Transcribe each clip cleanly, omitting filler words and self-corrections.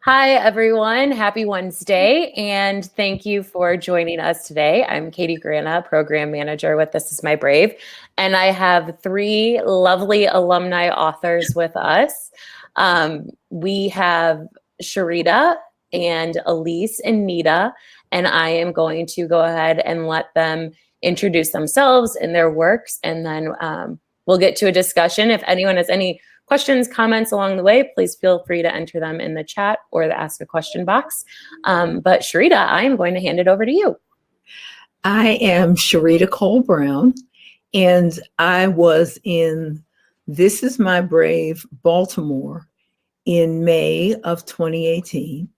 Hi, everyone. Happy Wednesday, and thank you for joining us today. I'm Katie Grana, Program Manager with This Is My Brave, and I have three lovely alumni authors with us. We have Charita and Elise and Nita, and I am going to go ahead and let them introduce themselves and their works, and then we'll get to a discussion. If anyone has any questions, comments along the way, please feel free to enter them in the chat or the ask a question box. But Charita, I am going to hand it over to you. I am Charita Cole Brown, and I was in This Is My Brave, Baltimore in May of 2018.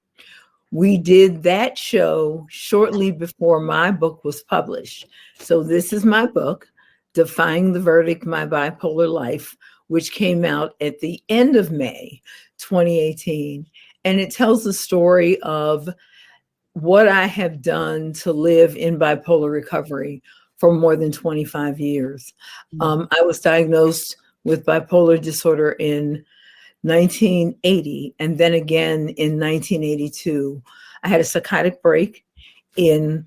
We did that show shortly before my book was published. So this is my book, Defying the Verdict, My Bipolar Life, which came out at the end of May 2018. And it tells the story of what I have done to live in bipolar recovery for more than 25 years. I was diagnosed with bipolar disorder in 1980, and then again in 1982. I had a psychotic break in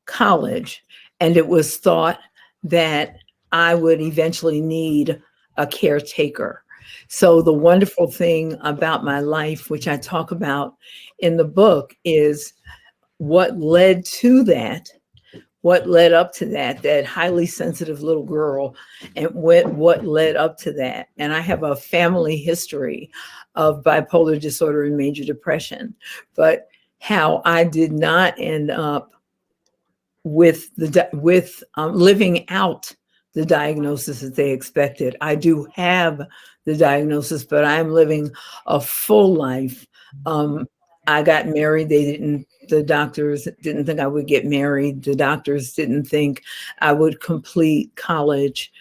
college, and it was thought that I would eventually need a caretaker. So the wonderful thing about my life, which I talk about in the book, is what led to that, what led up to that highly sensitive little girl, and what led up to that. And I have a family history of bipolar disorder and major depression, but how I did not end up with living out the diagnosis that they expected. I do have the diagnosis, but I'm living a full life. I got married. The doctors didn't think I would get married. The doctors didn't think I would complete college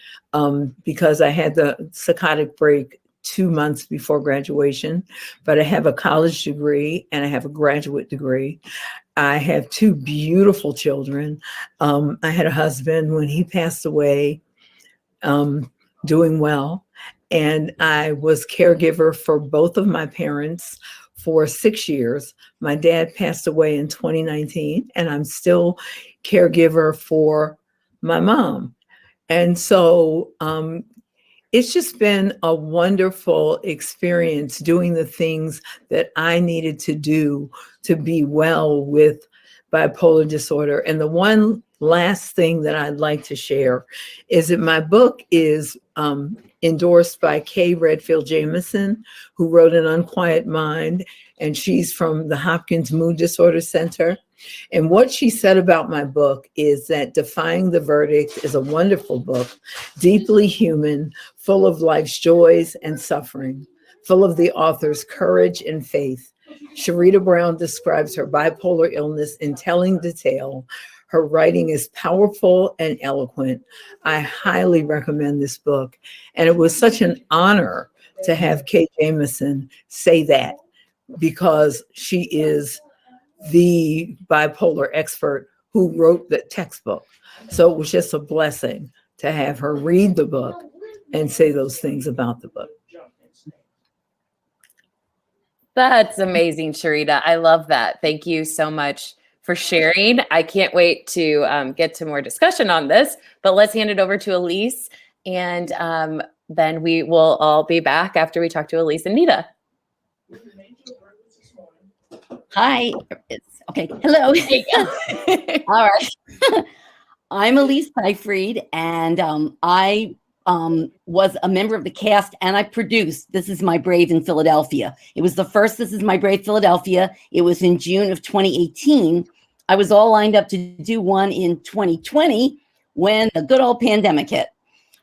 because I had the psychotic break 2 months before graduation. But I have a college degree and I have a graduate degree. I have two beautiful children. I had a husband when he passed away, doing well. And I was caregiver for both of my parents for 6 years. My dad passed away in 2019, and I'm still caregiver for my mom. And so it's just been a wonderful experience doing the things that I needed to do to be well with bipolar disorder. And the one last thing that I'd like to share is that my book is endorsed by Kay Redfield Jamison, who wrote An Unquiet Mind, and she's from the Hopkins Mood Disorder Center. And what she said about my book is that Defying the Verdict is a wonderful book, deeply human, full of life's joys and suffering, full of the author's courage and faith. Charita Brown describes her bipolar illness in telling detail. Her writing is powerful and eloquent. I highly recommend this book. And it was such an honor to have Kay Jamison say that, because she is the bipolar expert who wrote the textbook. So it was just a blessing to have her read the book and say those things about the book. That's amazing, Charita. I love that. Thank you so much for sharing. I can't wait to get to more discussion on this, but let's hand it over to Elise, and then we will all be back after we talk to Elise and Nita. Hi. Okay. Hello. All right. I'm Elise Seyfried, and I was a member of the cast, and I produced This Is My Brave in Philadelphia. It was the first This Is My Brave Philadelphia. It was in June of 2018. I was all lined up to do one in 2020 when the good old pandemic hit.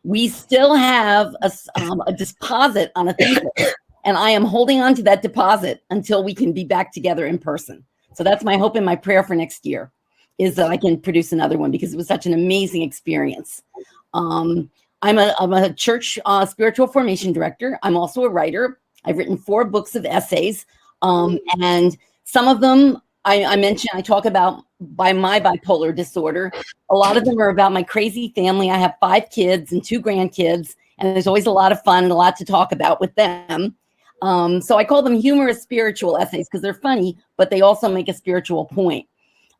We still have a deposit on a thesis, and I am holding on to that deposit until we can be back together in person. So that's my hope and my prayer for next year, is that I can produce another one, because it was such an amazing experience. I'm a church spiritual formation director. I'm also a writer. I've written 4 books of essays, and some of them I talk about by my bipolar disorder. A lot of them are about my crazy family. I have 5 kids and 2 grandkids, and there's always a lot of fun and a lot to talk about with them. So I call them humorous spiritual essays because they're funny, but they also make a spiritual point.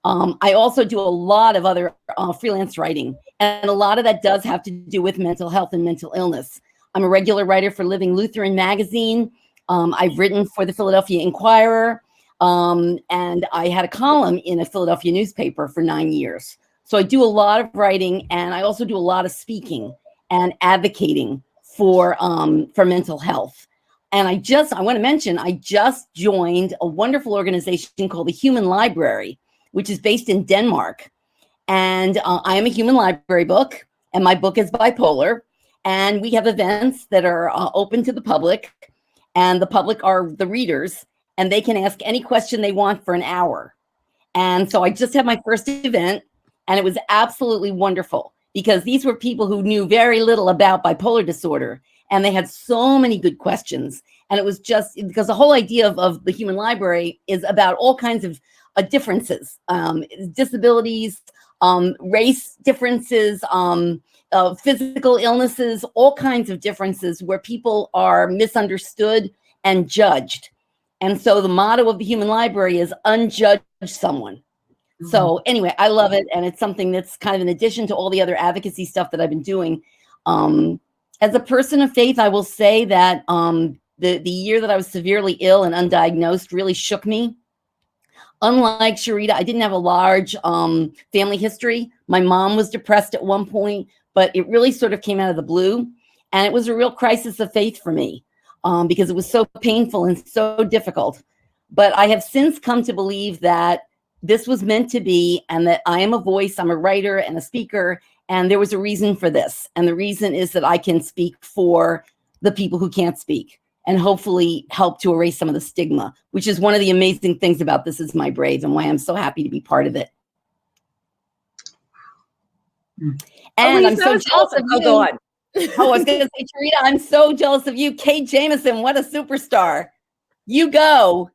I also do a lot of other freelance writing, and a lot of that does have to do with mental health and mental illness. I'm a regular writer for Living Lutheran magazine. I've written for the Philadelphia Inquirer, and I had a column in a Philadelphia newspaper for 9 years. So I do a lot of writing, and I also do a lot of speaking and advocating for mental health. And I want to mention, I just joined a wonderful organization called the Human Library, which is based in Denmark. And I am a human library book, and my book is Bipolar. And we have events that are open to the public, and the public are the readers, and they can ask any question they want for an hour. And so I just had my first event, and it was absolutely wonderful because these were people who knew very little about bipolar disorder, and they had so many good questions. And it was just because the whole idea of the Human Library is about all kinds of differences, disabilities, race differences, physical illnesses, all kinds of differences where people are misunderstood and judged. And so the motto of the Human Library is unjudge someone. Mm-hmm. So anyway, I love it. And it's something that's kind of in addition to all the other advocacy stuff that I've been doing. As a person of faith, I will say that the year that I was severely ill and undiagnosed really shook me. Unlike Charita, I didn't have a large family history. My mom was depressed at one point, but it really sort of came out of the blue. And it was a real crisis of faith for me because it was so painful and so difficult. But I have since come to believe that this was meant to be, and that I am a voice, I'm a writer and a speaker, and there was a reason for this. And the reason is that I can speak for the people who can't speak, and hopefully help to erase some of the stigma, which is one of the amazing things about This Is My Brave and why I'm so happy to be part of it. And I'm so jealous of you. Go on. I was going to say, Charita, I'm so jealous of you. Kay Jamison, what a superstar. You go.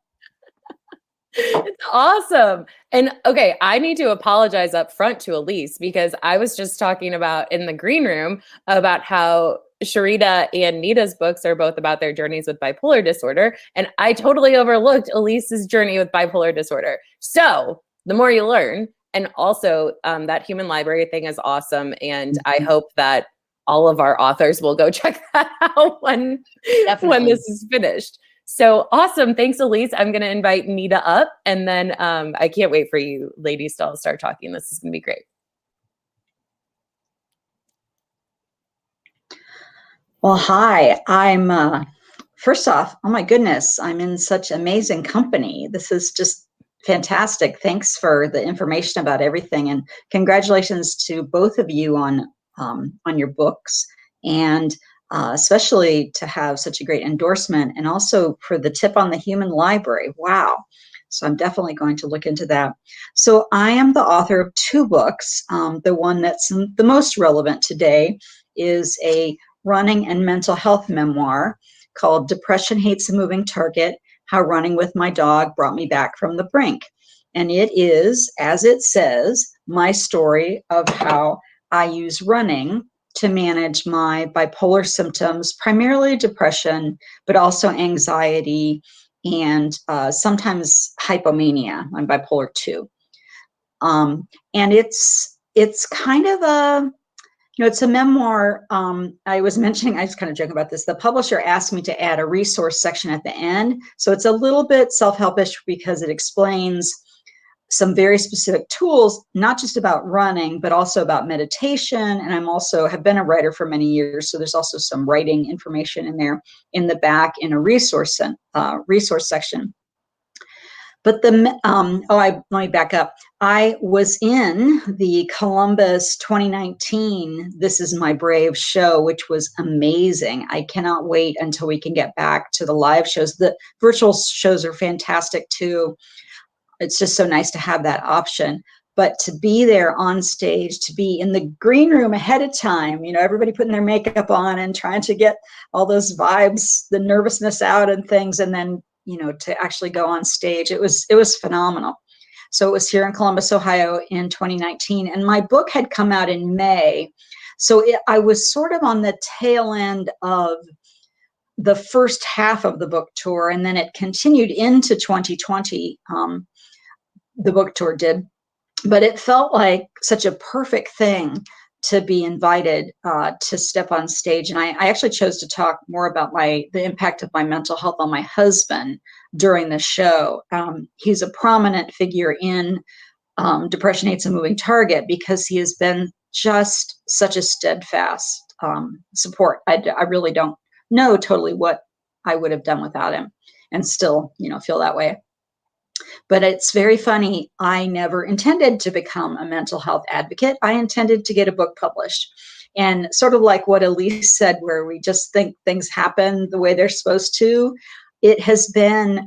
It's awesome. And okay, I need to apologize up front to Elise because I was just talking about in the green room about how Charita and Nita's books are both about their journeys with bipolar disorder. And I totally overlooked Elise's journey with bipolar disorder. So the more you learn, and also that Human Library thing is awesome. And I hope that all of our authors will go check that out when this is finished. So awesome. Thanks, Elise. I'm going to invite Nita up, and then I can't wait for you ladies to all start talking. This is going to be great. Well, hi. I'm, first off, oh my goodness, I'm in such amazing company. This is just fantastic. Thanks for the information about everything, and congratulations to both of you on your books, and especially to have such a great endorsement, and also for the tip on the Human Library. Wow. So I'm definitely going to look into that. So I am the author of 2 books. The one that's the most relevant today is a running and mental health memoir called Depression Hates a Moving Target: How Running with My Dog Brought Me Back from the Brink. And it is, as it says, my story of how I use running to manage my bipolar symptoms, primarily depression, but also anxiety and sometimes hypomania. I'm bipolar 2. And it's kind of a, it's a memoir. I was mentioning, I was kind of joking about this. The publisher asked me to add a resource section at the end. So it's a little bit self-helpish because it explains some very specific tools, not just about running, but also about meditation. And I'm also have been a writer for many years. So there's also some writing information in there in the back in a resource section. But let me back up. I was in the Columbus 2019 This Is My Brave show, which was amazing. I cannot wait until we can get back to the live shows. The virtual shows are fantastic too. It's just so nice to have that option. But to be there on stage, to be in the green room ahead of time, everybody putting their makeup on and trying to get all those vibes, the nervousness out and things, and then to actually go on stage, it was phenomenal. So it was here in Columbus, Ohio in 2019, and my book had come out in May. So I was sort of on the tail end of the first half of the book tour, and then it continued into 2020. The book tour did, but it felt like such a perfect thing to be invited to step on stage. And I actually chose to talk more about the impact of my mental health on my husband during the show. He's a prominent figure in Depression Hates a Moving Target because he has been just such a steadfast support. I really don't know totally what I would have done without him, and still, feel that way. But it's very funny. I never intended to become a mental health advocate. I intended to get a book published. And sort of like what Elise said, where we just think things happen the way they're supposed to, it has been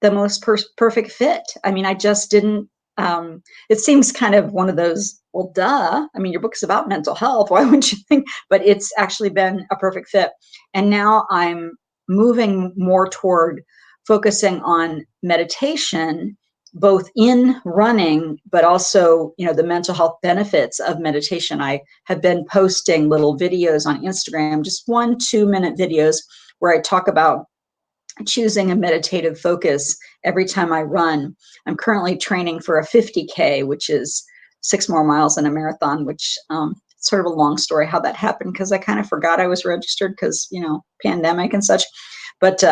the most perfect fit. I mean, I just didn't, it seems kind of one of those, well, duh. I mean, your book's about mental health. Why wouldn't you think? But it's actually been a perfect fit. And now I'm moving more toward focusing on meditation, both in running, but also, the mental health benefits of meditation. I have been posting little videos on Instagram, just 1-2 minute videos where I talk about choosing a meditative focus every time I run. I'm currently training for a 50K, which is 6 more miles than a marathon, which sort of a long story how that happened, because I kind of forgot I was registered because, pandemic and such. But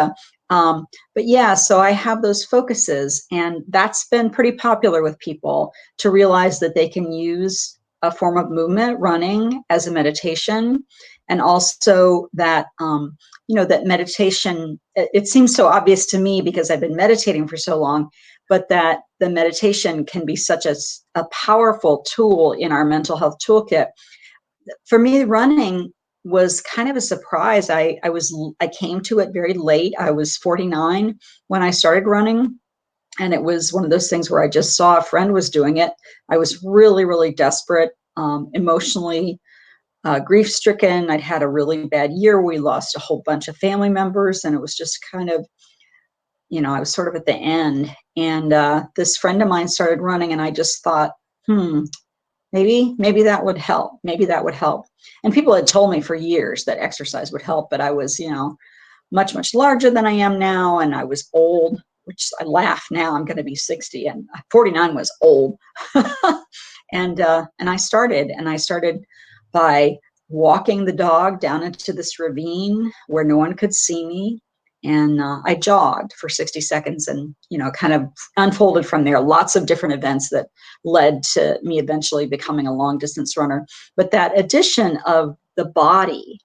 yeah, so I have those focuses, and that's been pretty popular with people, to realize that they can use a form of movement, running, as a meditation. And also that, that meditation, it seems so obvious to me because I've been meditating for so long, but that the meditation can be such a powerful tool in our mental health toolkit. For me, running was kind of a surprise. I came to it very late. I was 49 when I started running. And it was one of those things where I just saw a friend was doing it. I was really, really desperate, emotionally grief-stricken. I'd had a really bad year. We lost a whole bunch of family members, and it was just kind of, I was sort of at the end. And this friend of mine started running, and I just thought, maybe that would help. Maybe that would help. And people had told me for years that exercise would help, but I was, much, much larger than I am now. And I was old, which I laugh now. I'm going to be 60, and 49 was old. And I started by walking the dog down into this ravine where no one could see me. And I jogged for 60 seconds and, kind of unfolded from there. Lots of different events that led to me eventually becoming a long distance runner. But that addition of the body,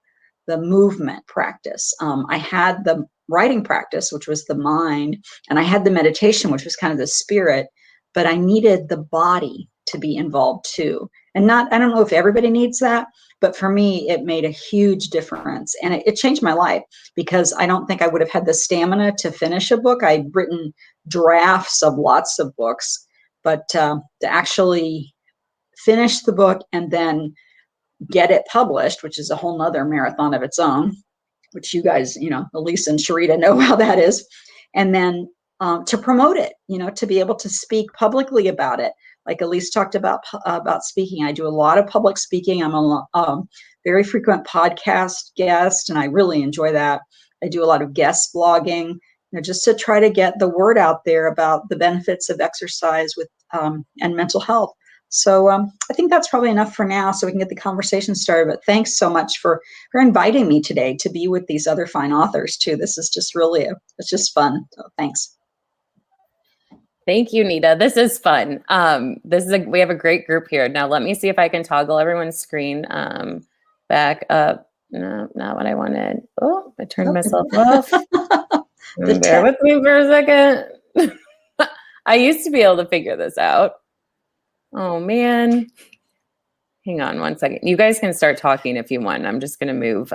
the movement practice, I had the writing practice, which was the mind, and I had the meditation, which was kind of the spirit, but I needed the body to be involved too. And I don't know if everybody needs that, but for me, it made a huge difference. And it changed my life, because I don't think I would have had the stamina to finish a book. I'd written drafts of lots of books, but to actually finish the book and then get it published, which is a whole nother marathon of its own, which you guys, Elise and Charita know how that is. And then to promote it, to be able to speak publicly about it. Like Elise talked about speaking. I do a lot of public speaking. I'm a very frequent podcast guest, and I really enjoy that. I do a lot of guest blogging, just to try to get the word out there about the benefits of exercise with and mental health. So I think that's probably enough for now, so we can get the conversation started. But thanks so much for inviting me today to be with these other fine authors too. This is just really it's just fun. So thanks. Thank you, Nita. This is fun. We have a great group here. Now let me see if I can toggle everyone's screen back up. No, not what I wanted. Oh, I turned myself off. Bear with me for a second. I used to be able to figure this out. Oh man. Hang on one second. You guys can start talking if you want. I'm just gonna move.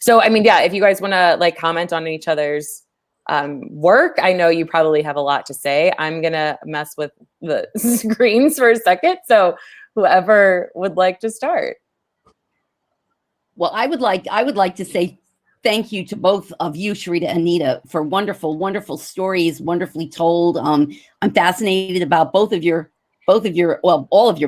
So I mean, yeah, if you guys wanna comment on each other's work, I know you probably have a lot to say. I'm gonna mess with the screens for a second. So whoever would like to start. Well, I would like to say thank you to both of you, Charita and Nita, for wonderful, wonderful stories, wonderfully told. I'm fascinated about all of your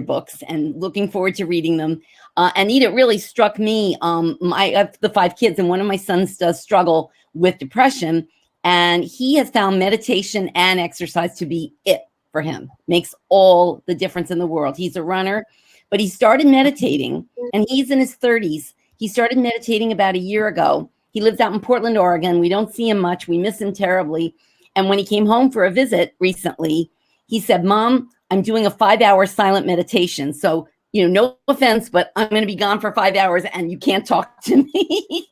books, and looking forward to reading them. And Nita, really struck me. I have the 5 kids, and one of my sons does struggle with depression. And he has found meditation and exercise to be it for him. Makes all the difference in the world. He's a runner, but he started meditating, and he's in his 30s. He started meditating about a year ago. He lives out in Portland, Oregon. We don't see him much. We miss him terribly. And when he came home for a visit recently, he said, Mom, I'm doing a 5-hour silent meditation. So, no offense, but I'm going to be gone for 5 hours and you can't talk to me.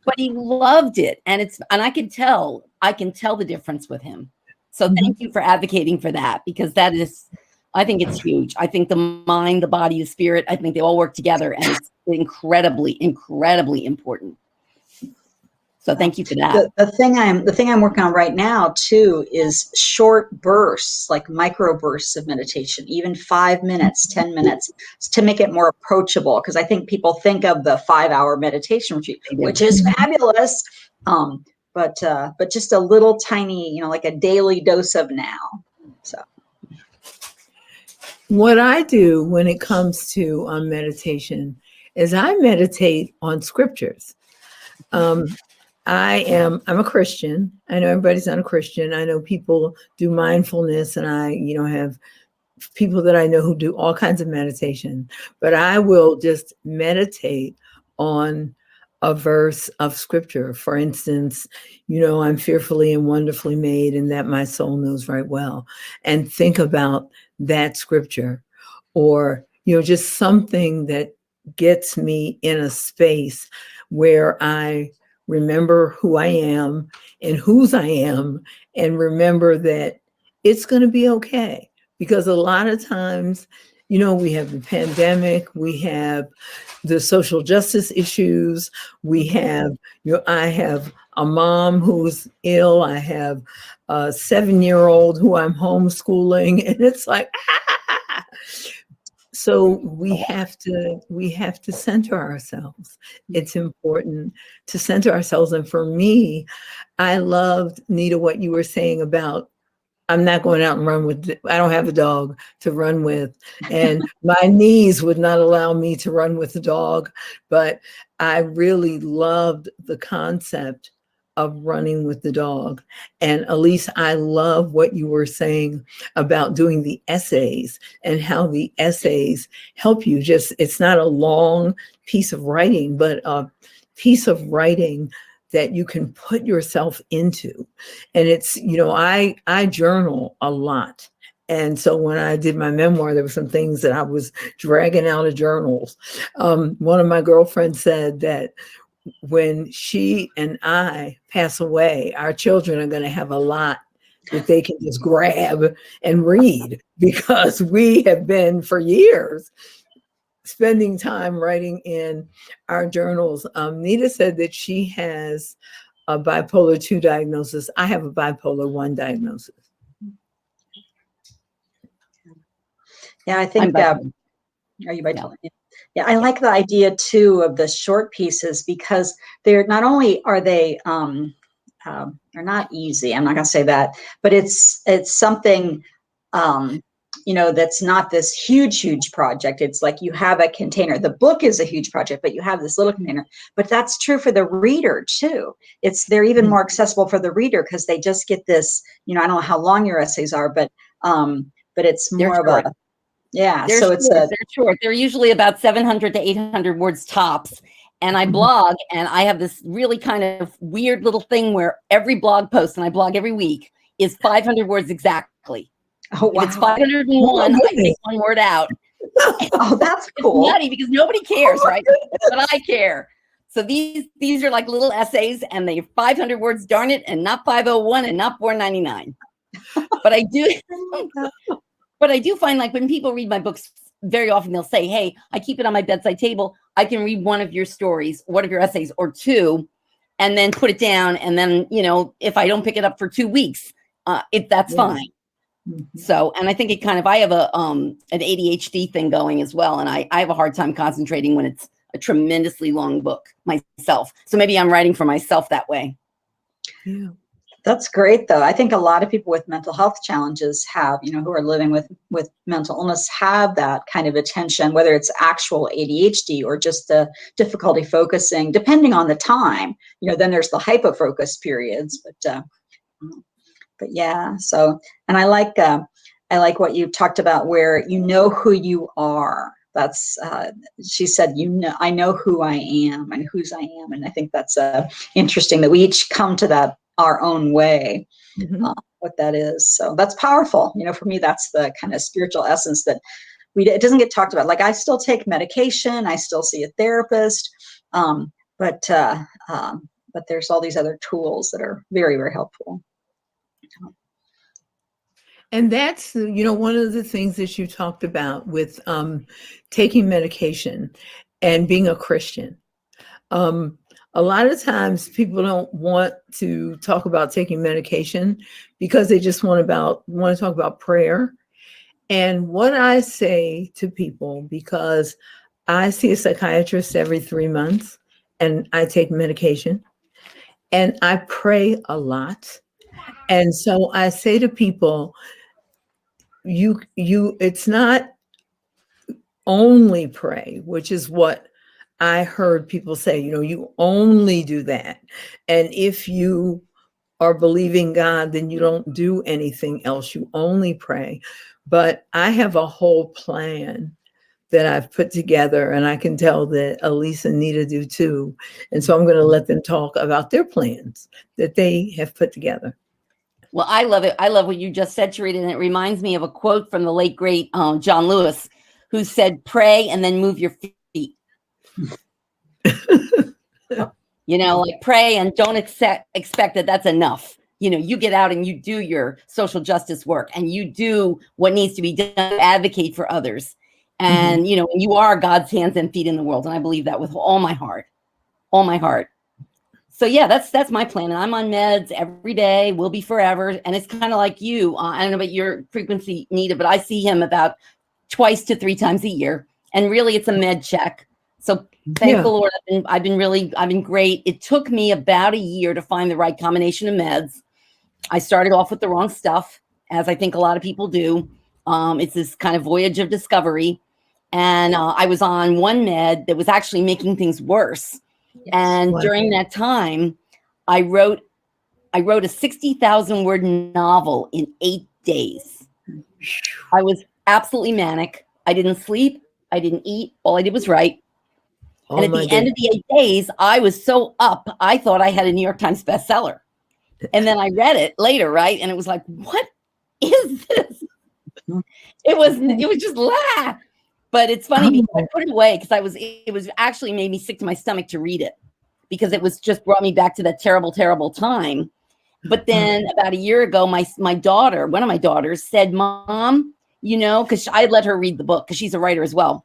But he loved it. And I can tell the difference with him. So thank you for advocating for that, because I think it's huge. I think the mind, the body, the spirit, I think they all work together, and it's incredibly, incredibly important. So thank you for that. The thing I'm working on right now too is short bursts, like micro bursts of meditation, even 5 minutes, 10 minutes, to make it more approachable. Because I think people think of the 5-hour meditation retreat, which is fabulous, but just a little tiny, like a daily dose of now. So what I do when it comes to meditation is I meditate on scriptures. I'm a Christian. I know everybody's not a Christian. I know people do mindfulness, and I, have people that I know who do all kinds of meditation, but I will just meditate on a verse of scripture. For instance, I'm fearfully and wonderfully made, and that my soul knows right well, and think about that scripture, or, just something that gets me in a space where I remember who I am and whose I am, and remember that it's going to be okay. Because a lot of times, we have the pandemic, we have the social justice issues, we have, I have a mom who's ill, I have a 7-year-old who I'm homeschooling, and it's like, So we have to center ourselves. It's important to center ourselves. And for me, I loved, Nita, what you were saying about, I'm not going out and run with, I don't have a dog to run with, and my knees would not allow me to run with the dog. But I really loved the concept of running with the dog. And Elise, I love what you were saying about doing the essays and how the essays help you. Just, it's not a long piece of writing, but a piece of writing that you can put yourself into. And it's, I journal a lot. And so when I did my memoir, there were some things that I was dragging out of journals. One of my girlfriends said that when she and I pass away, our children are going to have a lot that they can just grab and read, because we have been for years spending time writing in our journals. Nita said that she has a bipolar 2 diagnosis. I have a bipolar 1 diagnosis. Yeah, I think, are you bipolar? Yeah, I like the idea too of the short pieces, because they're not only are they they're not easy. I'm not going to say that, but it's something that's not this huge project. It's like you have a container. The book is a huge project, but you have this little container. But that's true for the reader too. They're even more accessible for the reader, because they just get this. I don't know how long your essays are, but it's more of a. Yeah, they're so short. They're short. They're usually about 700 to 800 words tops. And I blog, and I have this really kind of weird little thing where every blog post, and I blog every week, is 500 words exactly. Oh, wow. If it's 501, I take one word out. Oh, that's cool. It's nutty, because nobody cares, right? But I care. So these are like little essays, and they're 500 words, darn it, and not 501 and not 499. But I do. But I do find, like, when people read my books, very often they'll say, hey, I keep it on my bedside table. I can read one of your stories, one of your essays, or two, and then put it down. And then, if I don't pick it up for 2 weeks, that's fine. Mm-hmm. So, and I think it kind of, I have an ADHD thing going as well. And I have a hard time concentrating when it's a tremendously long book myself. So maybe I'm writing for myself that way. Yeah. That's great, though. I think a lot of people with mental health challenges have, who are living with mental illness, have that kind of attention, whether it's actual ADHD or just the difficulty focusing, depending on the time. Then there's the hypofocus periods, but yeah. So, and I like what you talked about, where you know who you are. That's she said, I know who I am and whose I am, and I think that's interesting that we each come to that our own way, what that is. So that's powerful. For me, that's the kind of spiritual essence that it doesn't get talked about. Like, I still take medication, I still see a therapist, but there's all these other tools that are very, very helpful. And that's, one of the things that you talked about with taking medication and being a Christian. A lot of times people don't want to talk about taking medication because they just want to talk about prayer. And what I say to people, because I see a psychiatrist every 3 months and I take medication and I pray a lot. And so I say to people, it's not only pray, which is what I heard people say, you only do that. And if you are believing God, then you don't do anything else. You only pray. But I have a whole plan that I've put together, and I can tell that Elise and Nita do too. And so I'm going to let them talk about their plans that they have put together. Well, I love it. I love what you just said, Charita, and it reminds me of a quote from the late, great John Lewis, who said, pray and then move your feet. Like, pray and don't expect that that's enough. You get out and you do your social justice work and you do what needs to be done to advocate for others. And, you are God's hands and feet in the world. And I believe that with all my heart. So yeah, that's my plan. And I'm on meds every day, will be forever. And it's kind of like you. I don't know about your frequency, Nita, but I see him about 2 to 3 times a year. And really, it's a med check. So thank the Lord, I've been great. It took me about a year to find the right combination of meds. I started off with the wrong stuff, as I think a lot of people do. It's this kind of voyage of discovery. And I was on one med that was actually making things worse. Yes. And during that time, I wrote a 60,000 word novel in 8 days. I was absolutely manic. I didn't sleep. I didn't eat. All I did was write. And at the end of the 8 days, I was so up, I thought I had a New York Times bestseller. And then I read it later, right? And it was like, what is this? It was just laugh. But it's funny because I put it away because it was actually made me sick to my stomach to read it, because it was just brought me back to that terrible, terrible time. But then about a year ago, my daughter, one of my daughters, said, Mom, because I had let her read the book because she's a writer as well.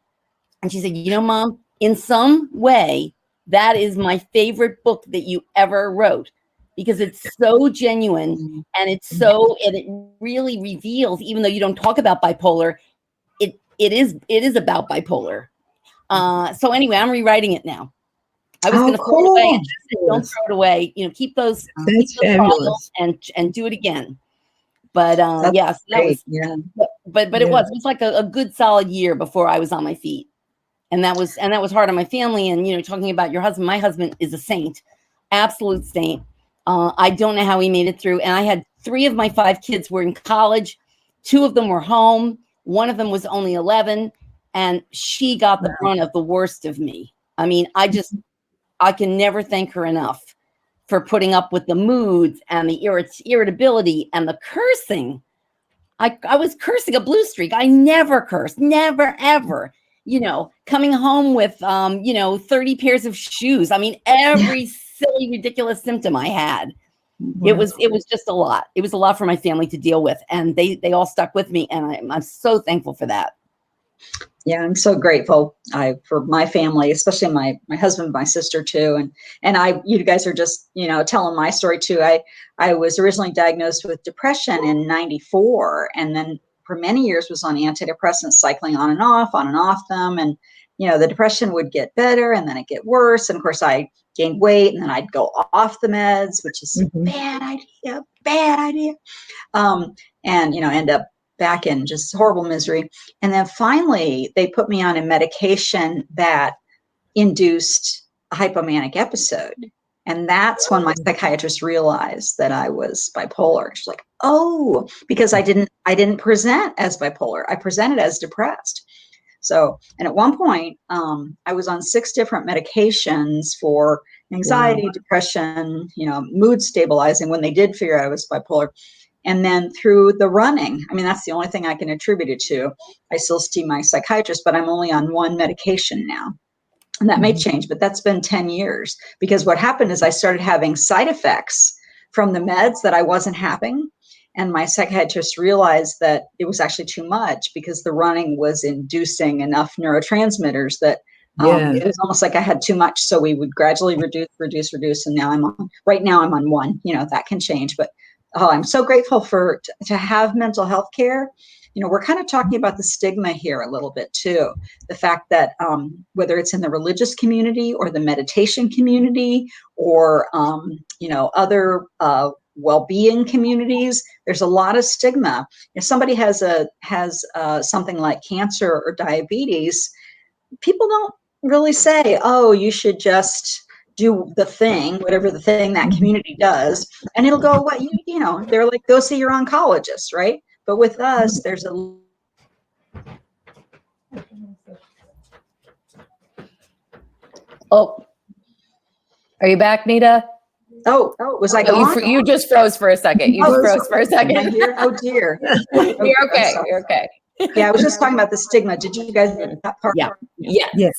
And she said, Mom, in some way, that is my favorite book that you ever wrote, because it's so genuine and it really reveals, even though you don't talk about bipolar, it is about bipolar. So anyway, I'm rewriting it now. I was going to throw it away. Don't throw it away. Keep those files and do it again. But so that was, but it was like a good solid year before I was on my feet. And that was hard on my family. And, talking about your husband, my husband is a saint, absolute saint. I don't know how he made it through. And I had 3 of my 5 kids were in college. 2 of them were home. One of them was only 11. And she got the brunt of the worst of me. I mean, I can never thank her enough for putting up with the moods and the irritability and the cursing. I was cursing a blue streak. I never cursed, never, ever. Coming home with, 30 pairs of shoes. I mean, every silly, ridiculous symptom I had. It was just a lot. It was a lot for my family to deal with. And they all stuck with me. And I'm so thankful for that. Yeah, I'm so grateful for my family, especially my husband, my sister too. And you guys are just, telling my story too. I was originally diagnosed with depression in 94, and then for many years was on antidepressants, cycling on and off them. And, the depression would get better and then it get worse. And of course I gained weight and then I'd go off the meds, which is a bad idea. And, end up back in just horrible misery. And then finally they put me on a medication that induced a hypomanic episode. And that's when my psychiatrist realized that I was bipolar. She's like, oh, because I didn't present as bipolar. I presented as depressed. So, and at one point, I was on 6 different medications for anxiety, depression, mood stabilizing when they did figure out I was bipolar. And then through the running, I mean, that's the only thing I can attribute it to. I still see my psychiatrist, but I'm only on 1 medication now. And that may change, but that's been 10 years, because what happened is I started having side effects from the meds that I wasn't having. And my psychiatrist realized that it was actually too much because the running was inducing enough neurotransmitters that it was almost like I had too much. So we would gradually reduce. And now right now I'm on 1, that can change. But I'm so grateful to have mental health care. We're kind of talking about the stigma here a little bit too. The fact that whether it's in the religious community or the meditation community or, other well-being communities, there's a lot of stigma. If somebody has something like cancer or diabetes, people don't really say, oh, you should just do the thing, whatever the thing that community does, and it'll go away. They're like, go see your oncologist, right? But with us, there's a. Oh, are you back, Nita? Oh, was I gone? You just froze for a second. You froze for a second. Oh dear. You're okay. You're okay. Yeah, I was just talking about the stigma. Did you guys get that part? Yeah. Yes.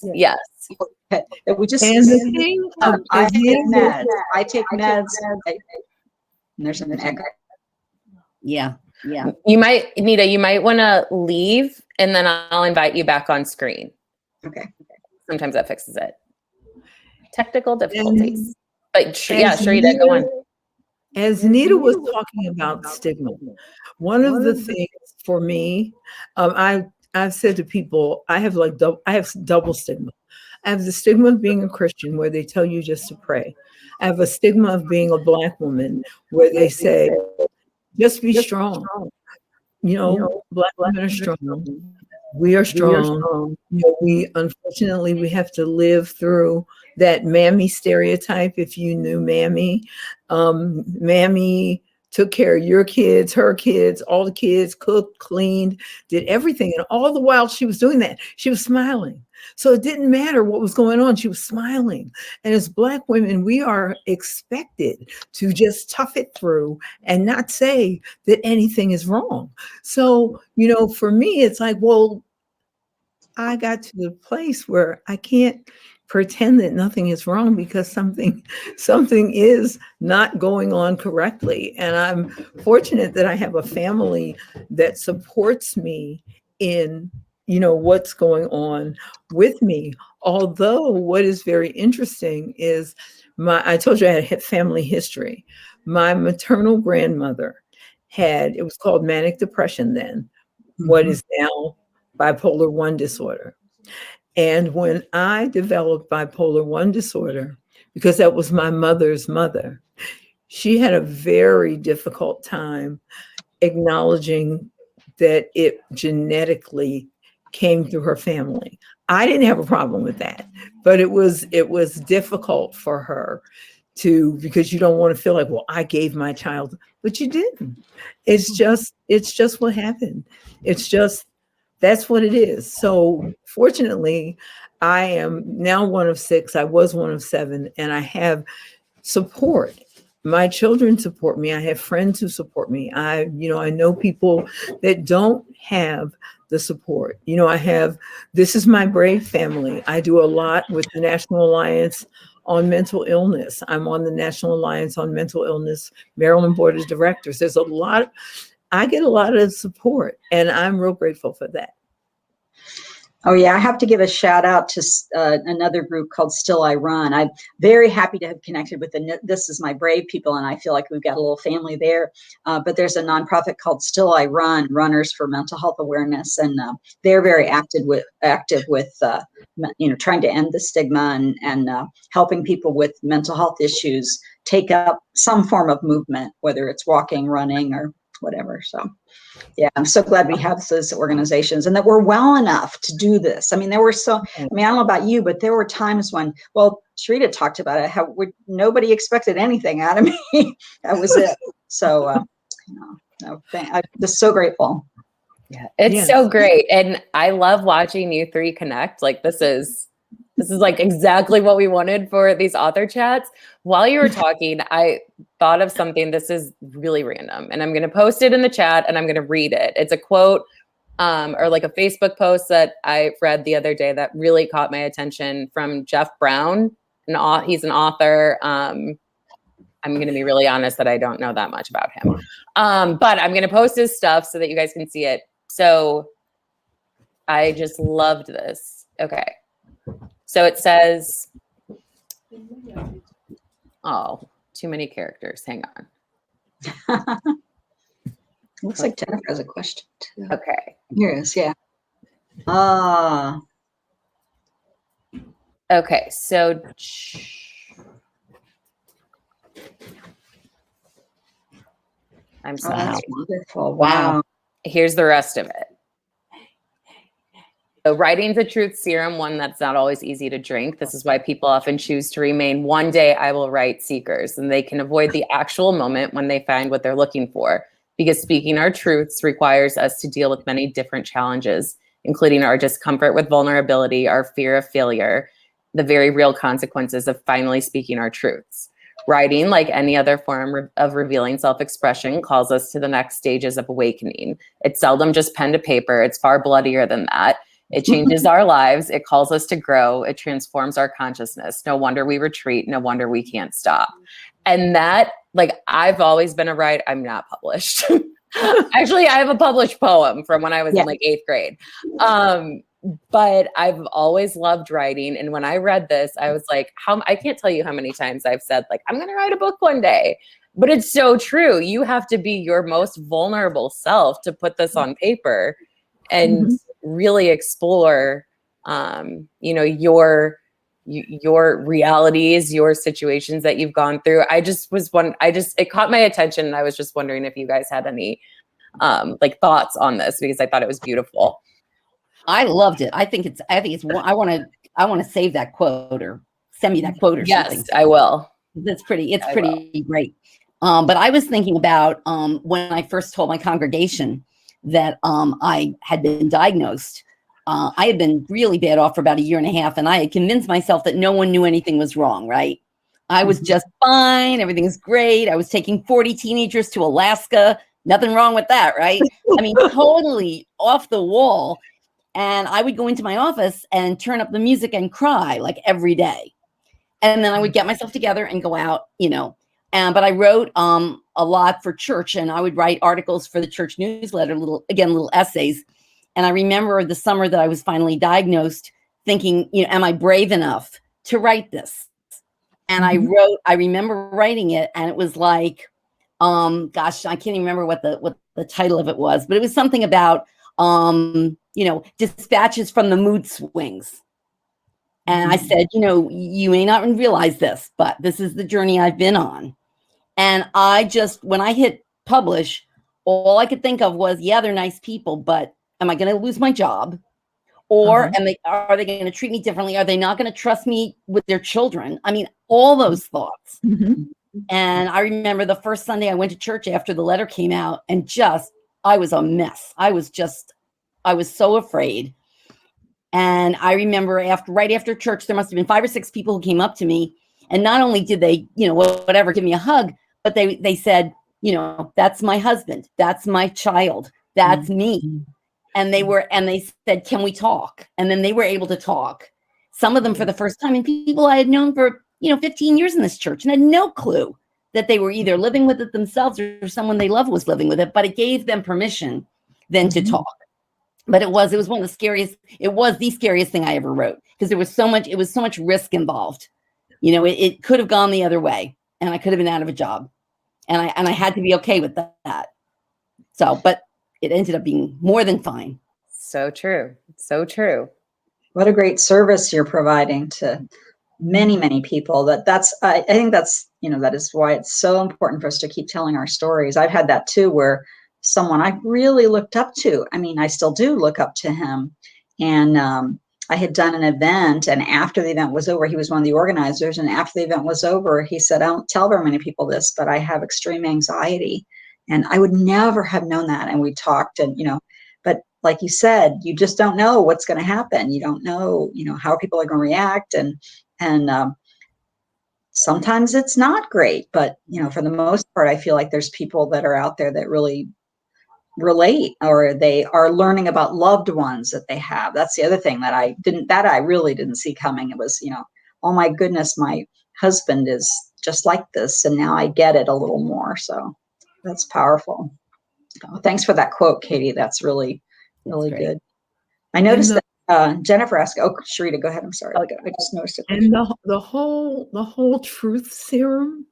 Okay. We just. And the thing, I take meds. And there's an echo. Yeah. You might, Nita, want to leave and then I'll invite you back on screen. Okay. Sometimes that fixes it. Technical difficulties. But Charita, go on. As Nita was talking about stigma, one of the things for me, I've said to people, I have double stigma. I have the stigma of being a Christian where they tell you just to pray. I have a stigma of being a Black woman where they say, just be strong. Black women are strong. We are strong. We unfortunately we have to live through that mammy stereotype. If you knew mammy, mammy took care of your kids, her kids, all the kids, cooked, cleaned, did everything. And all the while she was doing that, she was smiling. So it didn't matter what was going on. She was smiling. And as Black women, we are expected to just tough it through and not say that anything is wrong. So, for me, it's like, well, I got to the place where I can't pretend that nothing is wrong because something is not going on correctly. And I'm fortunate that I have a family that supports me in what's going on with me. Although what is very interesting is I told you I had family history. My maternal grandmother it was called manic depression then, what is now bipolar 1 disorder. And when I developed bipolar 1 disorder, because that was my mother's mother, she had a very difficult time acknowledging that it genetically came through her family. I didn't have a problem with that, but it was difficult for her because you don't want to feel like, well, I gave my child, but you didn't. It's just what happened. That's what it is. So fortunately, I am now one of 6. I was one of 7, and I have support. My children support me. I have friends who support me. I know people that don't have the support. This is my Brave family. I do a lot with the National Alliance on Mental Illness. I'm on the National Alliance on Mental Illness, Maryland Board of Directors. I get a lot of support, and I'm real grateful for that. Oh yeah, I have to give a shout out to another group called Still I Run. I'm very happy to have connected with the This Is My Brave people, and I feel like we've got a little family there. But there's a nonprofit called Still I Run, Runners for Mental Health Awareness, and they're very active with trying to end the stigma and helping people with mental health issues take up some form of movement, whether it's walking, running, or whatever. So. Yeah, I'm so glad we have those organizations and that we're well enough to do this. I mean, I don't know about you, but there were times when, well, Charita talked about it, how nobody expected anything out of me. That was it. So, I'm just so grateful. Yeah, it's so great. And I love watching you three connect. Like this is like exactly what we wanted for these author chats. While you were talking, I thought of something. This is really random, and I'm going to post it in the chat and I'm going to read it. It's a quote or like a Facebook post that I read the other day that really caught my attention from Jeff Brown. He's an author. I'm going to be really honest that I don't know that much about him. But I'm going to post his stuff so that you guys can see it. So I just loved this. Okay. So it says, oh, too many characters. Hang on. Looks like Jennifer has a question too. Okay. Here it is. Yeah. Okay. So I'm sorry. That's wonderful. Wow. Here's the rest of it. So writing's a truth serum, one that's not always easy to drink. This is why people often choose to remain one day I will write seekers, and they can avoid the actual moment when they find what they're looking for, because speaking our truths requires us to deal with many different challenges, including our discomfort with vulnerability, our fear of failure, the very real consequences of finally speaking our truths. Writing, like any other form of revealing self-expression, calls us to the next stages of awakening. It's seldom just pen to paper. It's far bloodier than that. It changes our lives. It calls us to grow. It transforms our consciousness. No wonder we retreat. No wonder we can't stop. And that, like, I've always been a writer. I'm not published. Actually, I have a published poem from when I was in like 8th grade. But I've always loved writing. And when I read this, I was like, I can't tell you how many times I've said, like, I'm going to write a book one day. But it's so true. You have to be your most vulnerable self to put this on paper and really explore, your realities, your situations that you've gone through. It caught my attention, and I was just wondering if you guys had any like thoughts on this, because I thought it was beautiful. I loved it. I think it's I want to save that quote or send me that quote or something. Yes, I will. It's pretty great. But I was thinking about when I first told my congregation that I had been diagnosed. I had been really bad off for about 1.5 years, and I had convinced myself that no one knew anything was wrong, right? I was just fine. Everything is great. I was taking 40 teenagers to Alaska. Nothing wrong with that, right? I mean, totally off the wall. And I would go into my office and turn up the music and cry like every day. And then I would get myself together and go out, but I wrote a lot for church, and I would write articles for the church newsletter, little essays. And I remember the summer that I was finally diagnosed thinking, am I brave enough to write this? And I remember writing it, and it was like, I can't even remember what the title of it was, but it was something about, dispatches from the mood swings. And I said, you may not realize this, but this is the journey I've been on. And when I hit publish, all I could think of was, they're nice people, but am I going to lose my job? Or are they going to treat me differently? Are they not going to trust me with their children? I mean, all those thoughts. And I remember the first Sunday I went to church after the letter came out, and I was a mess. I was so afraid. And I remember right after church, there must have been 5 or 6 people who came up to me. And not only did they, give me a hug, but they said, that's my husband. That's my child. That's me. And they said, can we talk? And then they were able to talk. Some of them for the first time, and people I had known for, 15 years in this church and had no clue that they were either living with it themselves or someone they love was living with it, but it gave them permission then to talk. But it was one of the scariest. It was the scariest thing I ever wrote, because there was so much. It was so much risk involved. You know, it could have gone the other way, and I could have been out of a job, and I had to be okay with that. So, but it ended up being more than fine. So true. So true. What a great service you're providing to many, many people. I think that's, that is why it's so important for us to keep telling our stories. I've had that too, where someone I really looked up to, I mean, I still do look up to him. And I had done an event, and after the event was over, he was one of the organizers. And after the event was over, he said, I don't tell very many people this, but I have extreme anxiety. And I would never have known that. And we talked, and, but like you said, you just don't know what's going to happen. You don't know, how people are going to react. And sometimes it's not great, but, for the most part, I feel like there's people that are out there that really relate, or they are learning about loved ones that they have. That's the other thing that I really didn't see coming. It was, oh my goodness, my husband is just like this. And now I get it a little more. So that's powerful. Oh, thanks for that quote, Katie. That's really, really good. I noticed that Jennifer asked, Charita, go ahead. I'm sorry. I just noticed it. And the whole truth serum.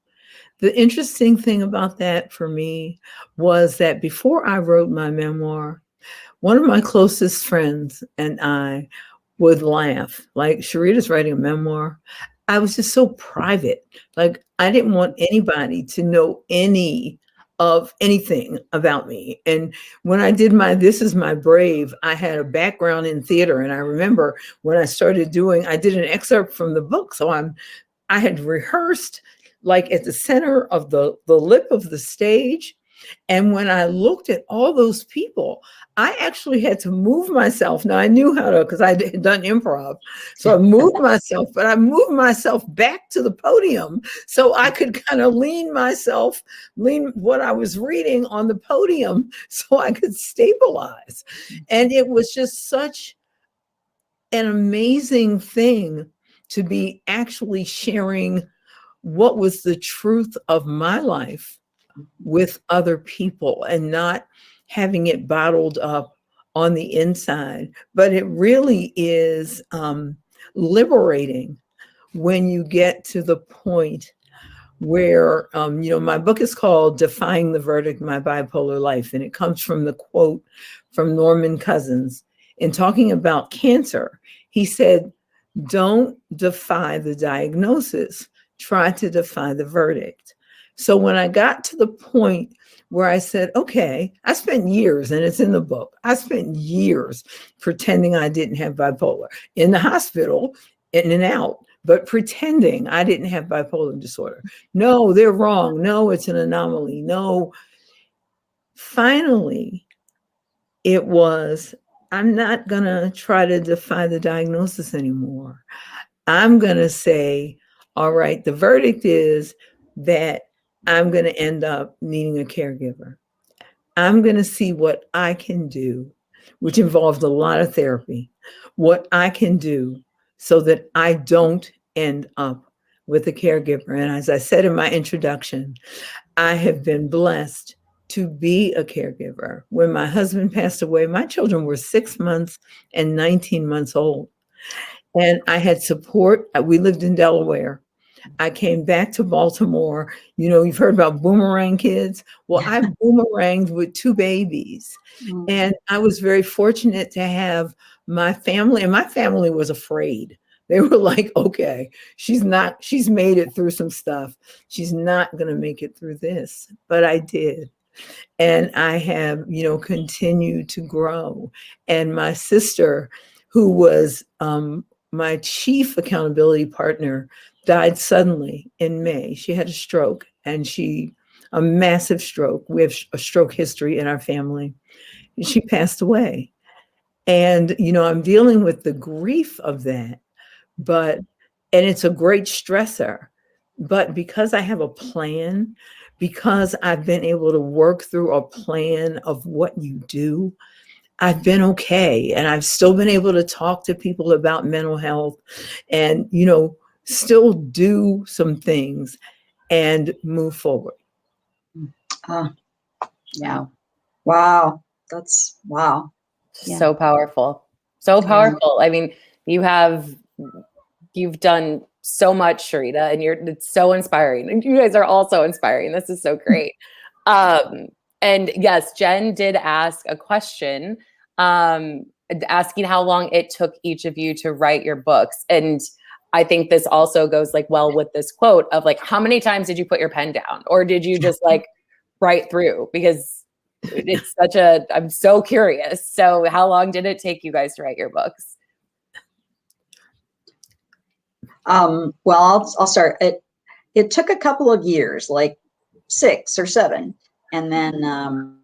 The interesting thing about that for me was that before I wrote my memoir, one of my closest friends and I would laugh. Like, Charita's writing a memoir. I was just so private. Like, I didn't want anybody to know anything about me. And when I did This Is My Brave, I had a background in theater. And I remember when I started I did an excerpt from the book. So I had rehearsed like at the center of the lip of the stage. And when I looked at all those people, I actually had to move myself. Now I knew how to, because I had done improv. So I moved myself, but I moved myself back to the podium so I could kind of lean what I was reading on the podium so I could stabilize. And it was just such an amazing thing to be actually sharing what was the truth of my life with other people and not having it bottled up on the inside. But it really is liberating when you get to the point where, my book is called Defying the Verdict, My Bipolar Life. And it comes from the quote from Norman Cousins in talking about cancer. He said, don't defy the diagnosis, try to defy the verdict. So when I got to the point where I said, okay, I spent years, and it's in the book, I spent years pretending I didn't have bipolar in the hospital, in and out, but pretending I didn't have bipolar disorder. No, they're wrong. No, it's an anomaly. No. Finally, it was, I'm not going to try to defy the diagnosis anymore. I'm going to say, all right, the verdict is that I'm going to end up needing a caregiver. I'm going to see what I can do, which involved a lot of therapy, what I can do so that I don't end up with a caregiver. And as I said in my introduction, I have been blessed to be a caregiver. When my husband passed away, my children were 6 months and 19 months old. And I had support. We lived in Delaware. I came back to Baltimore. You've heard about boomerang kids. Well, I boomeranged with 2 babies. And I was very fortunate to have my family, and my family was afraid. They were like, okay, she's made it through some stuff. She's not going to make it through this. But I did. And I have, continued to grow. And my sister, who was my chief accountability partner, died suddenly in May. She had a stroke, and a massive stroke. We have a stroke history in our family. She passed away. And, I'm dealing with the grief of that, and it's a great stressor. But because I have a plan, because I've been able to work through a plan of what you do, I've been okay. And I've still been able to talk to people about mental health and, still do some things and move forward. Yeah. Wow. That's wow. So powerful. So powerful. I mean, you've done so much, Charita, and it's so inspiring. And you guys are all so inspiring. This is so great. And yes, Jen did ask a question, asking how long it took each of you to write your books. And I think this also goes like well with this quote of like, how many times did you put your pen down? Or did you just like write through? Because it's I'm so curious. So how long did it take you guys to write your books? Well, I'll start. It took a couple of years, like 6 or 7, and then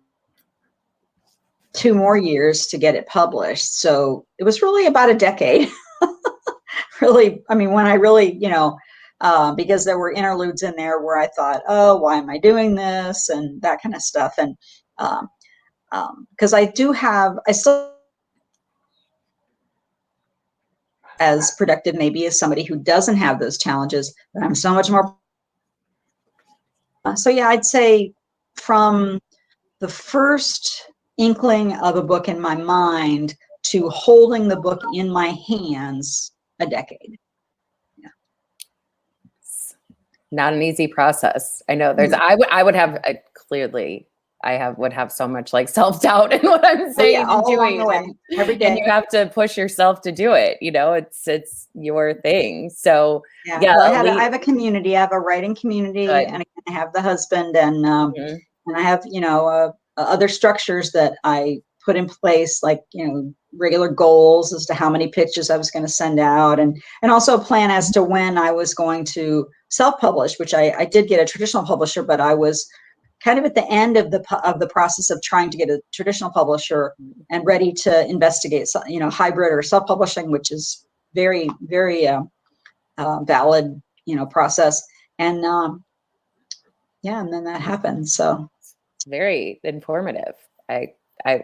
2 more years to get it published. So it was really about a decade. Really, I mean, when I really, because there were interludes in there where I thought, oh, why am I doing this? And that kind of stuff. And because I still as productive maybe as somebody who doesn't have those challenges, but I'm so much more. So yeah, I'd say from the first inkling of a book in my mind to holding the book in my hands, a decade. Yeah. Not an easy process. I know I would have clearly would have so much like self-doubt in what I'm saying and doing every day. And you have to push yourself to do it. It's your thing. So yeah, well, I have a community. I have a writing community, and I have the husband, and I have other structures that I put in place, like regular goals as to how many pitches I was going to send out, and also a plan as to when I was going to self-publish, which I did get a traditional publisher, but I was kind of at the end of the process of trying to get a traditional publisher and ready to investigate, hybrid or self-publishing, which is very, very valid, process. And and then that happened. So it's very informative. I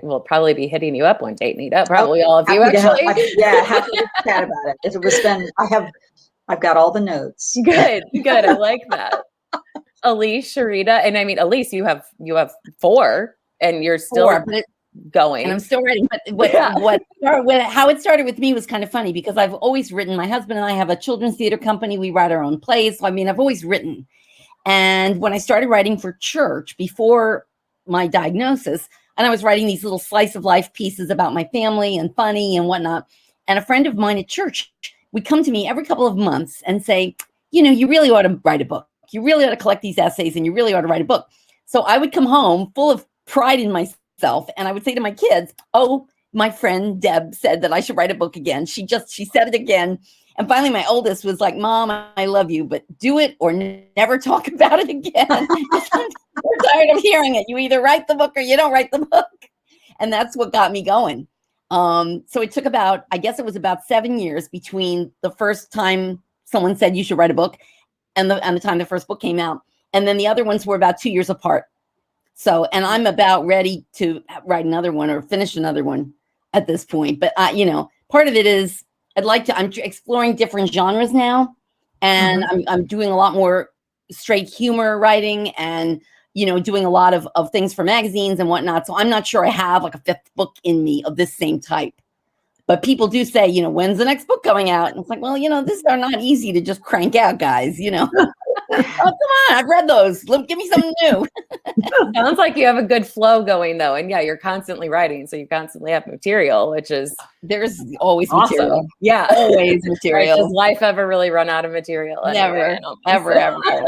will probably be hitting you up one day, Nita. Probably all of you, actually. Happy to chat about it. I've got all the notes. Good. I like that. Elise, Charita, and I mean, Elise, you have 4, and you're still going. And I'm still writing. But how it started with me was kind of funny, because I've always written. My husband and I have a children's theater company. We write our own plays. So, I mean, I've always written. And when I started writing for church before my diagnosis, and I was writing these little slice of life pieces about my family and funny and whatnot. And a friend of mine at church would come to me every couple of months and say, you really ought to write a book. You really ought to collect these essays, and you really ought to write a book. So I would come home full of pride in myself, and I would say to my kids, oh, my friend Deb said that I should write a book again. She said it again. And finally, my oldest was like, Mom, I love you, but do it or never talk about it again. We're tired of hearing it. You either write the book or you don't write the book. And that's what got me going. So it took about 7 years between the first time someone said you should write a book and the time the first book came out. And then the other ones were about 2 years apart. So, and I'm about ready to write another one or finish another one at this point. But, part of it is I'm exploring different genres now. And I'm doing a lot more straight humor writing and, doing a lot of things for magazines and whatnot. So I'm not sure I have like a 5th book in me of this same type. But people do say, when's the next book coming out? And it's like, well, these are not easy to just crank out, guys, Oh, come on, I've read those. Give me something new. Sounds like you have a good flow going, though. And yeah, you're constantly writing. So you constantly have material, which is there's always awesome. Material. Yeah. Always material. Does life ever really run out of material? Never, ever.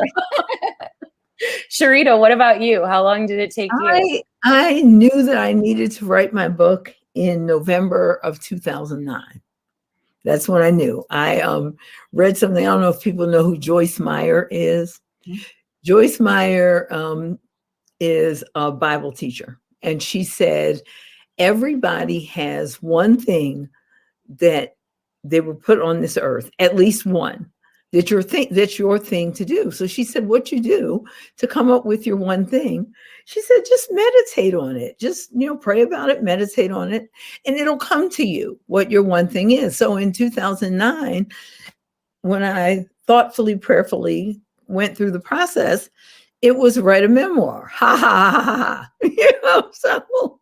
Charita, what about you? How long did it take you? I knew that I needed to write my book in November of 2009. That's when I knew. I read something. I don't know if people know who Joyce Meyer is. Joyce Meyer is a Bible teacher. And she said, everybody has one thing that they were put on this earth, at least one, that's your thing to do. So she said, what you do to come up with your one thing, she said, just meditate on it. Just, pray about it, meditate on it, and it'll come to you what your one thing is. So in 2009, when I thoughtfully, prayerfully went through the process, it was write a memoir. Ha ha ha ha. So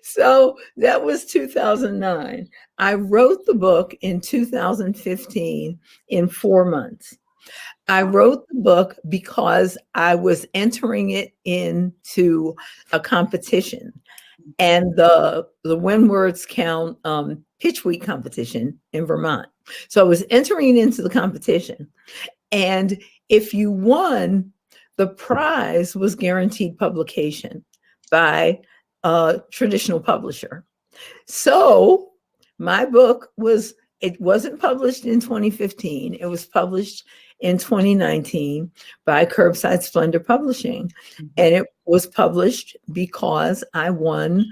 So that was 2009. I wrote the book in 2015 in 4 months. I wrote the book because I was entering it into a competition, and the When Words Count pitch week competition in Vermont. So I was entering into the competition, and if you won, the prize was guaranteed publication by a traditional publisher. So my book it wasn't published in 2015. It was published in 2019 by Curbside Splendor Publishing. And it was published because I won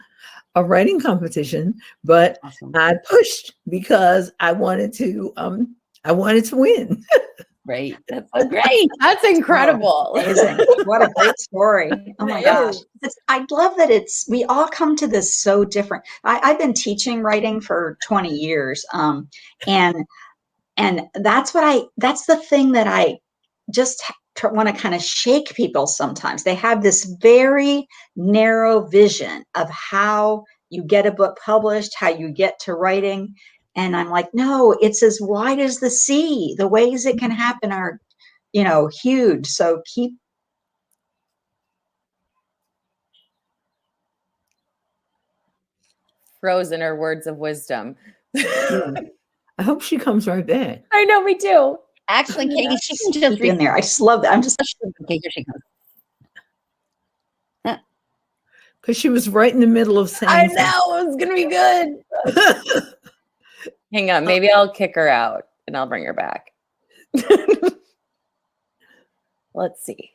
a writing competition, but Awesome. I pushed because I wanted to win. Great. That's so great. That's incredible. Amazing. What a great story. Oh my gosh. I love that we all come to this so different. I've been teaching writing for 20 years. And that's the thing that I just want to kind of shake people sometimes. They have this very narrow vision of how you get a book published, how you get to writing. And I'm like, no, it's as wide as the sea. The ways it can happen are, huge. So keep. Frozen her words of wisdom. I hope she comes right back. I know, me too. Actually, Katie, she can just in there. I just love that. I'm just. Okay, here she comes. Because she was right in the middle of saying I know, it was going to be good. Hang on, maybe I'll kick her out and I'll bring her back. Let's see.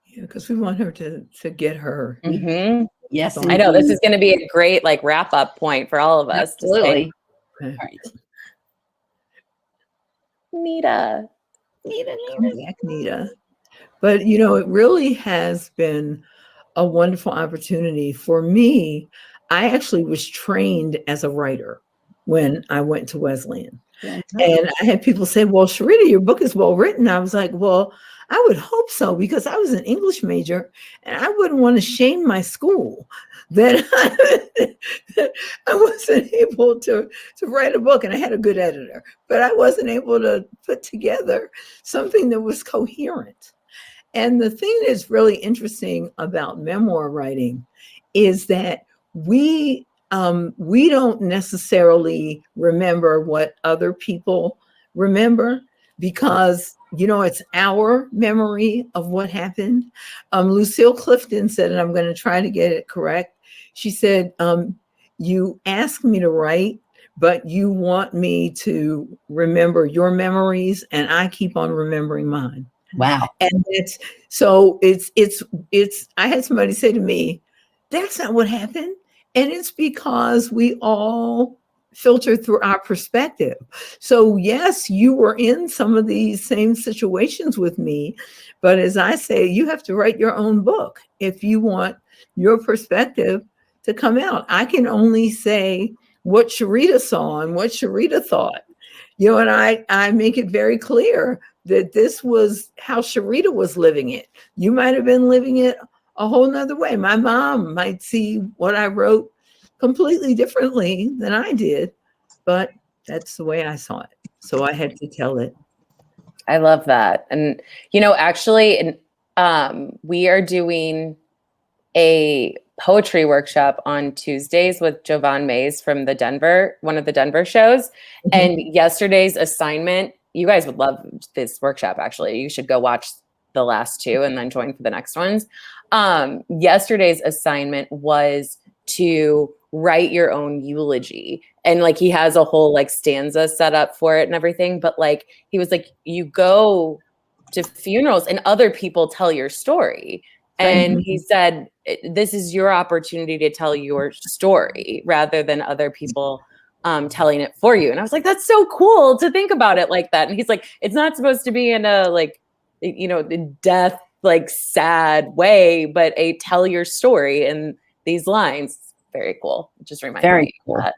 Yeah, because we want her to get her. Mm-hmm. Yes, I know this is going to be a great wrap up point for all of us. Absolutely. Okay. All right. Nita. Come back, Nita. But it really has been a wonderful opportunity for me. I actually was trained as a writer when I went to Wesleyan. And I had people say, well, Charita, your book is well written. I was like, well, I would hope so, because I was an English major and I wouldn't want to shame my school that I wasn't able to write a book. And I had a good editor, but I wasn't able to put together something that was coherent. And the thing that's really interesting about memoir writing is that we don't necessarily remember what other people remember, because it's our memory of what happened. Lucille Clifton said, and I'm going to try to get it correct. She said, you ask me to write, but you want me to remember your memories, and I keep on remembering mine. Wow. And it's I had somebody say to me, that's not what happened. And it's because we all filter through our perspective. So yes, you were in some of these same situations with me, but as I say, you have to write your own book if you want your perspective to come out. I can only say what Charita saw and what Charita thought, and I make it very clear that this was how Charita was living it. You might have been living it a whole nother way. My mom might see what I wrote completely differently than I did, but that's the way I saw it. So I had to tell it. I love that. And, actually, we are doing a poetry workshop on Tuesdays with Jovan Mays from one of the Denver shows. Mm-hmm. And yesterday's assignment, you guys would love this workshop, actually. You should go watch the last two and then join for the next ones. Yesterday's assignment was to write your own eulogy. And he has a whole stanza set up for it and everything. But he was like, you go to funerals and other people tell your story. And he said, this is your opportunity to tell your story rather than other people telling it for you. And I was like, that's so cool to think about it like that. And he's like, it's not supposed to be in a death, sad way, but a tell your story in these lines. Very cool. It just reminded me of that.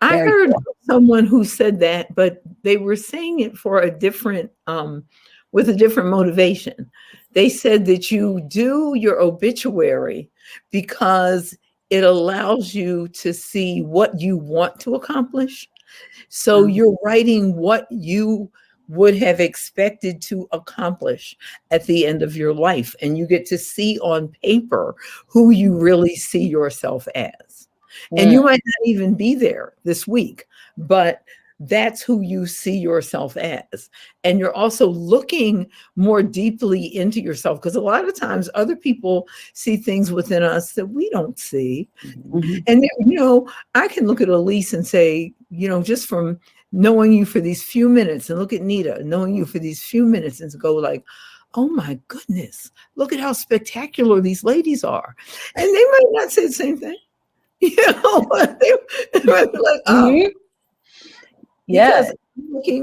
I heard someone who said that, but they were saying it for a different with a different motivation. They said that you do your obituary because it allows you to see what you want to accomplish. So you're writing what you would have expected to accomplish at the end of your life. And you get to see on paper who you really see yourself as. And you might not even be there this week, but that's who you see yourself as. And you're also looking more deeply into yourself, because a lot of times other people see things within us that we don't see. And, I can look at Elise and say, just from knowing you for these few minutes, and look at Nita, knowing you for these few minutes, and to go like, oh my goodness, look at how spectacular these ladies are. And they might not say the same thing. But they might be like, oh. Yeah,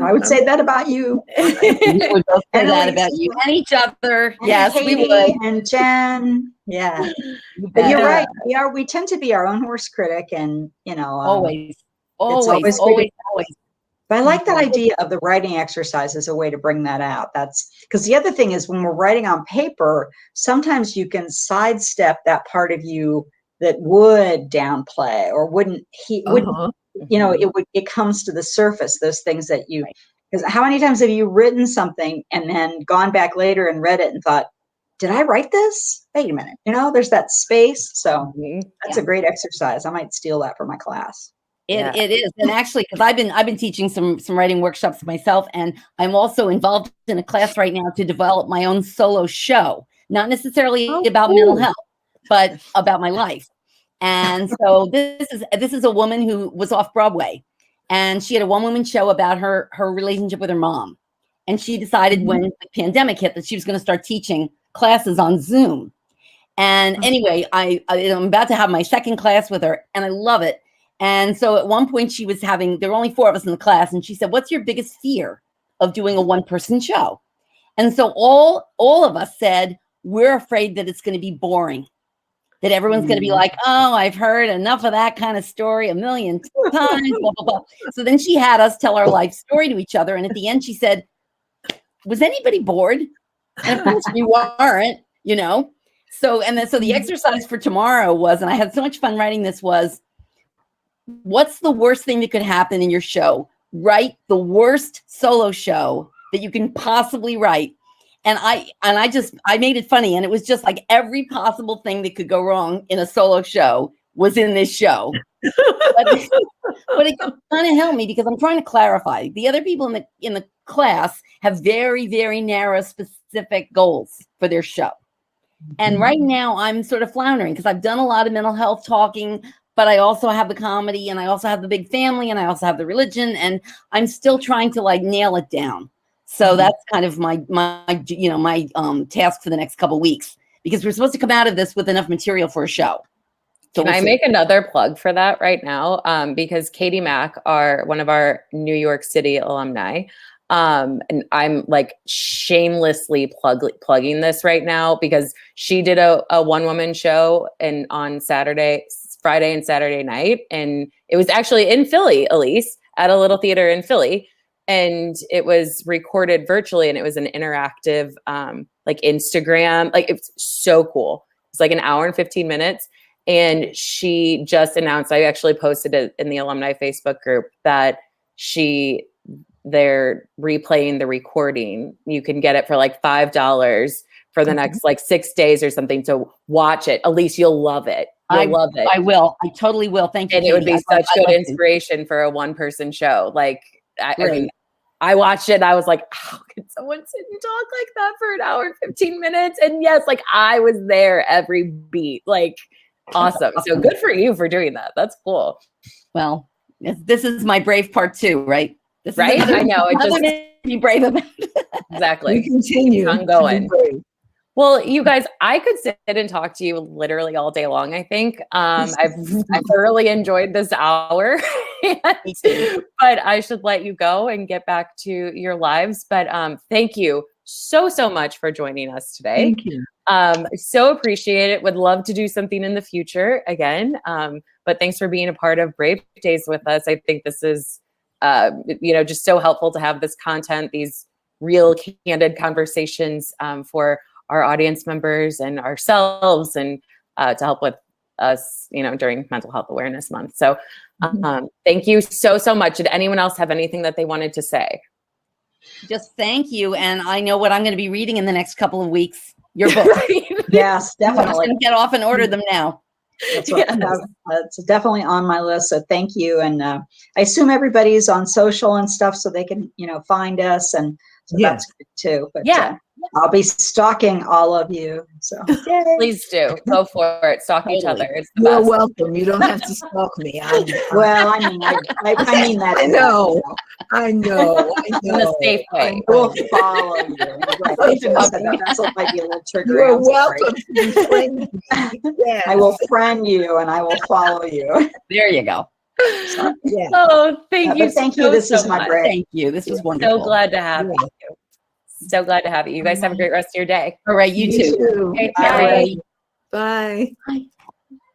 I would say that about you. We would both say that about you and each other. Yes, Katie, we would. And Jen. Yeah. But you're right. We tend to be our own worst critic, and Always. But I like that idea of the writing exercise as a way to bring that out. That's because the other thing is, when we're writing on paper, sometimes you can sidestep that part of you that would downplay or wouldn't it comes to the surface, those things that you, because how many times have you written something and then gone back later and read it and thought, did I write this? Wait a minute. There's that space. So that's a great exercise. I might steal that for my class. It is. And actually, because I've been teaching some writing workshops myself, and I'm also involved in a class right now to develop my own solo show, not necessarily about mental health, but about my life. And so this is a woman who was off Broadway, and she had a one-woman show about her relationship with her mom. And she decided when the pandemic hit that she was going to start teaching classes on Zoom. And anyway, I'm about to have my second class with her, and I love it. And so at one point there were only 4 of us in the class, and she said, what's your biggest fear of doing a one-person show? And so all of us said, we're afraid that it's going to be boring. That everyone's going to be like, oh, I've heard enough of that kind of story a million times, blah, blah, blah. So then she had us tell our life story to each other. And at the end, she said, was anybody bored? And of course we weren't, So the exercise for tomorrow was, and I had so much fun writing this, was, what's the worst thing that could happen in your show? Write the worst solo show that you can possibly write. And I made it funny, and it was just like every possible thing that could go wrong in a solo show was in this show. but it kind of helped me because I'm trying to clarify. The other people in the class have very, very narrow, specific goals for their show. And right now I'm sort of floundering because I've done a lot of mental health talking, but I also have the comedy, and I also have the big family, and I also have the religion, and I'm still trying to nail it down. So that's kind of my task for the next couple of weeks, because we're supposed to come out of this with enough material for a show. So Can I make another plug for that right now? Because Katie Mack one of our New York City alumni. And I'm shamelessly plugging this right now, because she did a one-woman show on Friday and Saturday night. And it was actually in Philly, Elise, at a little theater in Philly. And it was recorded virtually, and it was an interactive, Instagram. It's so cool. It's an hour and 15 minutes. And she just announced, I actually posted it in the alumni Facebook group, that they're replaying the recording. You can get it for $5 for the next 6 days or something. So watch it. Elise, you'll love it. You'll love it. I will. I totally will. Thank you. And Katie, it would be such good inspiration for a one-person show. I mean, I watched it and I was like, how can someone sit and talk like that for an hour and 15 minutes? And yes, I was there every beat. Awesome. So good for you for doing that. That's cool. Well, this is my brave part 2, right? Right? I know. It just be brave about it. We Exactly. continue. I'm going. Well, you guys, I could sit and talk to you literally all day long, I think. I thoroughly enjoyed this hour, but I should let you go and get back to your lives. But thank you so much for joining us today. Thank you. So appreciate it. Would love to do something in the future again. But thanks for being a part of Brave Days with us. I think this is, just so helpful to have this content, these real candid conversations for our audience members and ourselves, and to help with us, during Mental Health Awareness Month. So thank you so much. Did anyone else have anything that they wanted to say? Just thank you. And I know what I'm going to be reading in the next couple of weeks. Your book. Yes, I'm definitely. going to get off and order them now. That's what it's definitely on my list. So thank you. And I assume everybody's on social and stuff so they can, find us. And so that's good too. But I'll be stalking all of you. So please do go for it. Stalk each other. It's the You're best. welcome. You don't have to stalk me. Well, I mean that. I know. In a safe way. I will follow you. That might be a little triggering. You're welcome to be friends. Yes. I will friend you and I will follow you. There you go. So, Yeah. Oh, thank you. Thank you. This is my much. break. Thank you. This was wonderful. So glad to have you. So glad to have you. You guys have a great rest of your day. All right. You too. too. Okay, Bye. Bye. Bye.